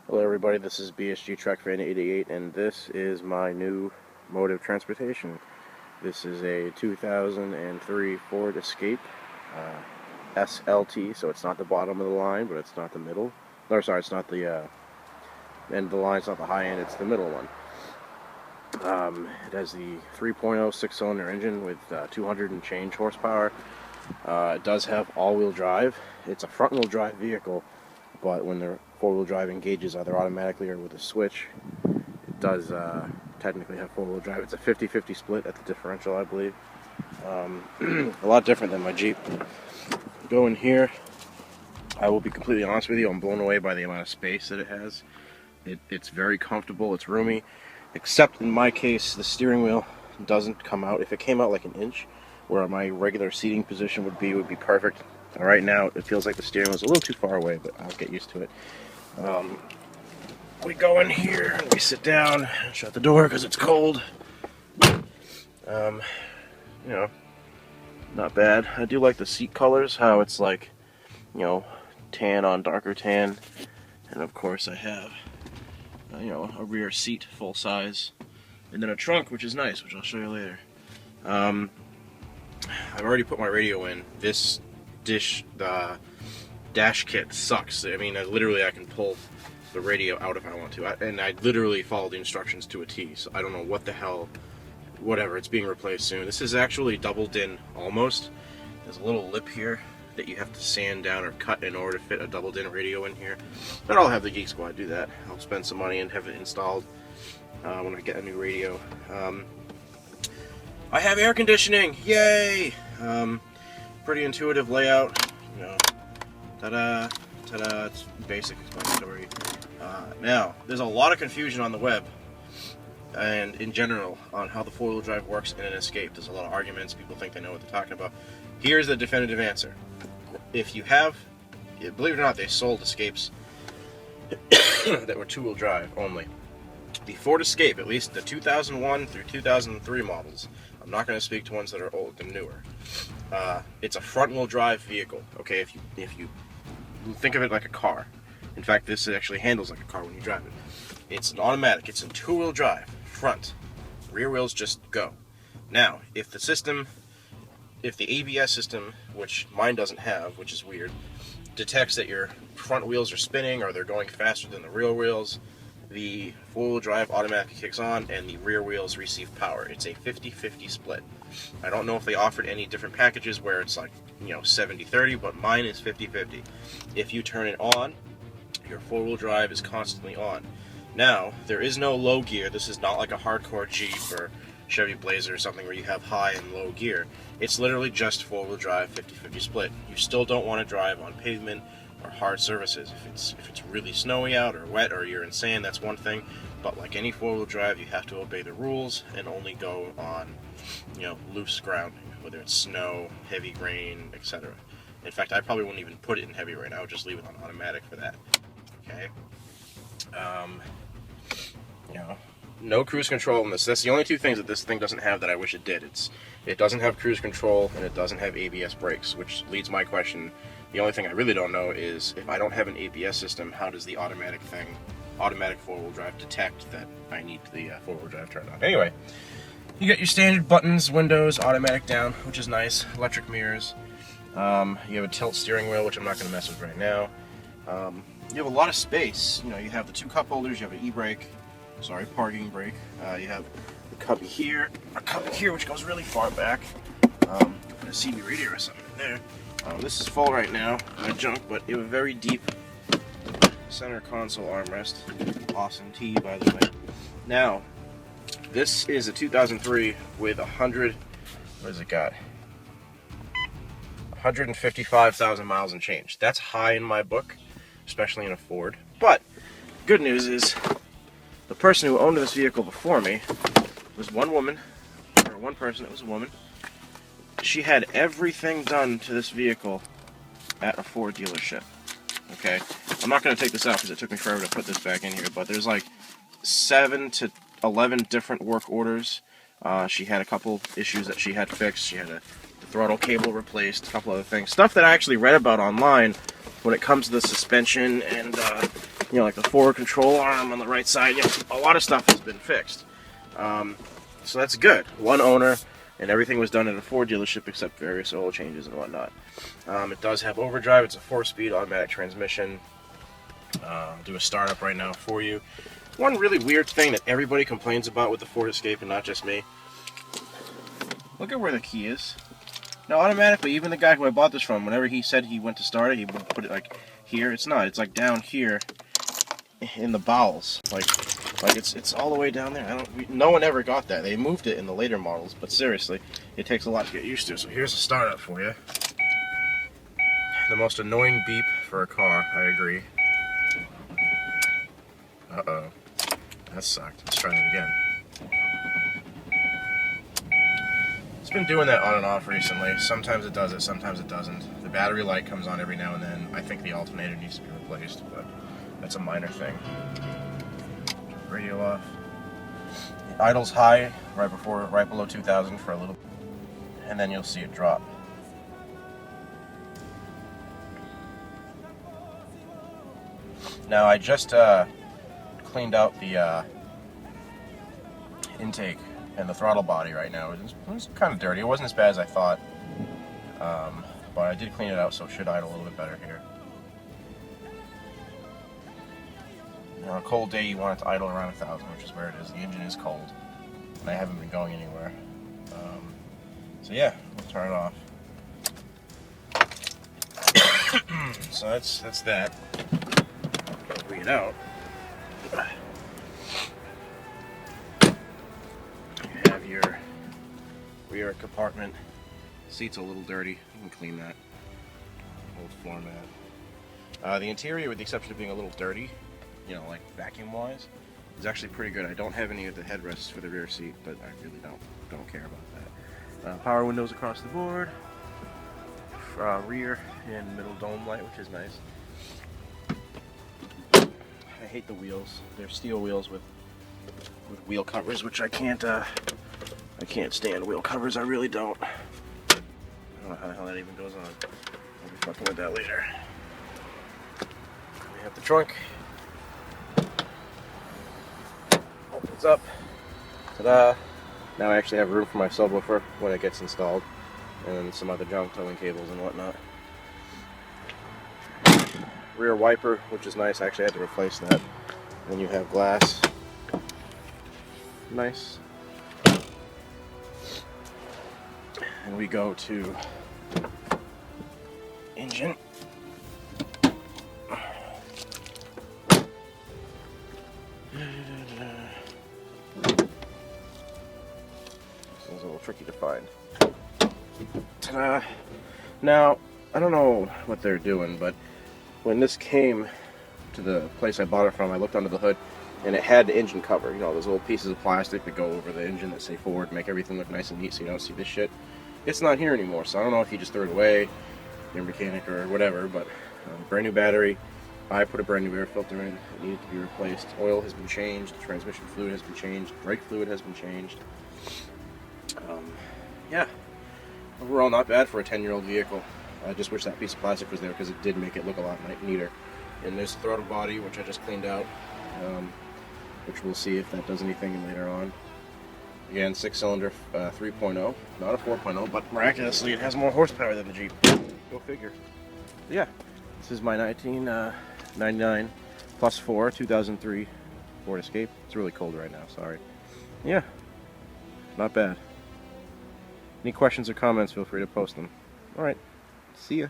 Hello everybody, this is BSG Truck Fan 88 and this is my new mode of transportation. This is a 2003 Ford Escape SLT, so it's not the bottom of the line, but it's not the middle. Or sorry, it's not the end of the line, it's not the high end, it's the middle one. It has the 3.0 six-cylinder engine with 200 and change horsepower. It does have all-wheel drive. It's a front-wheel drive vehicle, but when the four-wheel drive engages either automatically or with a switch, it does technically have four-wheel drive. It's a 50-50 split at the differential, I believe. A lot different than my Jeep. Go in here, I will be completely honest with you, I'm blown away by the amount of space that it has. It's very comfortable, it's roomy, except in my case, the steering wheel doesn't come out. If it came out like an inch, where my regular seating position would be perfect. Right now, it feels like the steering wheel's a little too far away, but I'll get used to it. We go in here, we sit down, shut the door because it's cold. You know, not bad. I do like the seat colors, how it's like, you know, tan on darker tan. And of course I have, you know, a rear seat, full size. And then a trunk, which is nice, which I'll show you later. I've already put my radio in. This dash kit sucks. I mean, I can pull the radio out if I want to, and I literally follow the instructions to a T, so I don't know what the hell, whatever, it's being replaced soon. This is actually doubled in almost. There's a little lip here that you have to sand down or cut in order to fit a doubled in radio in here, but I'll have the Geek Squad do that. I'll spend some money and have it installed when I get a new radio. I have air conditioning, yay! Pretty intuitive layout, you know, ta-da, ta-da, it's basic explanatory. Now, there's a lot of confusion on the web, and in general, on how the four-wheel drive works in an Escape. There's a lot of arguments, people think they know what they're talking about. Here's the definitive answer. If you have, believe it or not, they sold Escapes that were two-wheel drive only. The Ford Escape, at least the 2001 through 2003 models, I'm not going to speak to ones that are old and newer. It's a front-wheel drive vehicle. Okay, if you think of it like a car. In fact, this actually handles like a car when you drive it. It's an automatic. It's in two-wheel drive, front. Rear wheels just go. Now, if the ABS system, which mine doesn't have, which is weird, detects that your front wheels are spinning or they're going faster than the rear wheels, the four-wheel drive automatically kicks on and the rear wheels receive power. It's a 50-50 split. I don't know if they offered any different packages where it's like, you know, 70-30, but mine is 50-50. If you turn it on, your four-wheel drive is constantly on. Now, there is no low gear. This is not like a hardcore Jeep or Chevy Blazer or something where you have high and low gear. It's literally just four-wheel drive, 50-50 split. You still don't want to drive on pavement or hard surfaces. If it's really snowy out or wet or you're in sand, that's one thing. But like any four-wheel drive, you have to obey the rules and only go on, you know, loose grounding, whether it's snow, heavy rain, etc. In fact, I probably wouldn't even put it in heavy rain. I would just leave it on automatic for that. Okay. You know, no cruise control in this. That's the only two things that this thing doesn't have that I wish it did. It doesn't have cruise control and it doesn't have ABS brakes, which leads my question. The only thing I really don't know is if I don't have an ABS system, how does the automatic four-wheel drive detect that I need the four-wheel drive turned on? Anyway, you got your standard buttons, windows, automatic down, which is nice, electric mirrors. You have a tilt steering wheel, which I'm not going to mess with right now. You have a lot of space. You know, you have the two cup holders, you have an e-brake, parking brake. You have the cubby here, a cubby here, which goes really far back. Put a CD radio or something in there. This is full right now, not junk, but you have a very deep center console armrest. Awesome T, by the way. Now, this is a 2003 with 155,000 miles and change. That's high in my book, especially in a Ford. But good news is the person who owned this vehicle before me was one person that was a woman. She had everything done to this vehicle at a Ford dealership. Okay, I'm not going to take this out because it took me forever to put this back in here, but there's like 7 to 11 different work orders. She had a couple issues that she had fixed. She had the throttle cable replaced, a couple other things. Stuff that I actually read about online when it comes to the suspension and You know, like the forward control arm on the right side. You know, a lot of stuff has been fixed. So that's good. One owner, and everything was done at a Ford dealership except various oil changes and whatnot. It does have overdrive. It's a 4-speed automatic transmission. Do a startup right now for you. One really weird thing that everybody complains about with the Ford Escape, and not just me. Look at where the key is. Now automatically, even the guy who I bought this from, whenever he said he went to start it, he would put it like here. It's not. It's like down here in the bowels. Like it's all the way down there. No one ever got that. They moved it in the later models, but seriously, it takes a lot to get used to. So here's a startup for you. The most annoying beep for a car, I agree. Uh-oh. That sucked. Let's try that again. It's been doing that on and off recently. Sometimes it does it, sometimes it doesn't. The battery light comes on every now and then. I think the alternator needs to be replaced, but that's a minor thing. Radio off. It idles high right below 2,000 for a little, and then you'll see it drop. Now I just cleaned out the intake and the throttle body right now. It's kind of dirty. It wasn't as bad as I thought, but I did clean it out, so it should idle a little bit better here. On a cold day, you want it to idle around 1,000, which is where it is. The engine is cold, and I haven't been going anywhere. So yeah, we'll turn it off. So that's that. Bring it out. You have your rear compartment. Seat's a little dirty. You can clean that. Old floor mat. The interior, with the exception of being a little dirty, you know, like vacuum-wise, is actually pretty good. I don't have any of the headrests for the rear seat, but I really don't care about that. Power windows across the board. Rear and middle dome light, which is nice. I hate the wheels. They're steel wheels with wheel covers, which I can't stand wheel covers. I really don't. I don't know how the hell that even goes on. I'll be fucking with that later. We have the trunk. Opens up. Ta-da! Now I actually have room for my subwoofer when it gets installed, and some other junk, towing cables and whatnot. Rear wiper, which is nice. I actually had to replace that. Then you have glass. Nice. And we go to engine. This is a little tricky to find. Ta-da! Now, I don't know what they're doing, but when this came to the place I bought it from, I looked under the hood, and it had the engine cover. You know, those little pieces of plastic that go over the engine that say Ford, make everything look nice and neat so you don't see this shit. It's not here anymore, so I don't know if you just threw it away, your mechanic or whatever, but brand new battery. I put a brand new air filter in. It needed to be replaced. Oil has been changed. Transmission fluid has been changed. Brake fluid has been changed. Yeah, overall not bad for a 10-year-old vehicle. I just wish that piece of plastic was there because it did make it look a lot neater. And there's the throttle body, which I just cleaned out, which we'll see if that does anything later on. Again, 6-cylinder 3.0, not a 4.0, but miraculously it has more horsepower than the Jeep. Go figure. Yeah, this is my 1999 plus 4 2003 Ford Escape. It's really cold right now, sorry. Yeah, not bad. Any questions or comments, feel free to post them. Alright, see ya.